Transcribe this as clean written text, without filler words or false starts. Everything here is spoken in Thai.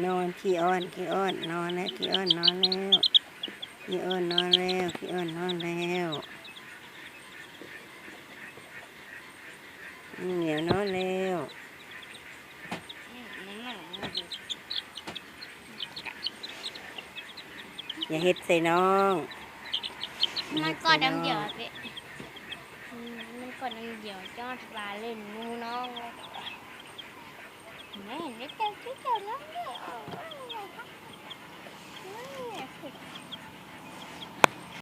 นอนขี้อ้อนขี้อ้อนนอนแล้วขี้อ้อนนอนแล้วขี้อ้อนนอนแล้วขี้อ้อนนอนแล้วเหนียวนอนแล้วอย่าเฮ็ดใส่น้องมันกอดน้ำเดียวอะพี่มันกอดน้ำเดียวจ้องทำลายเล่นงูน้องเลยแม่เด็กเจ้าน้องเนี่ย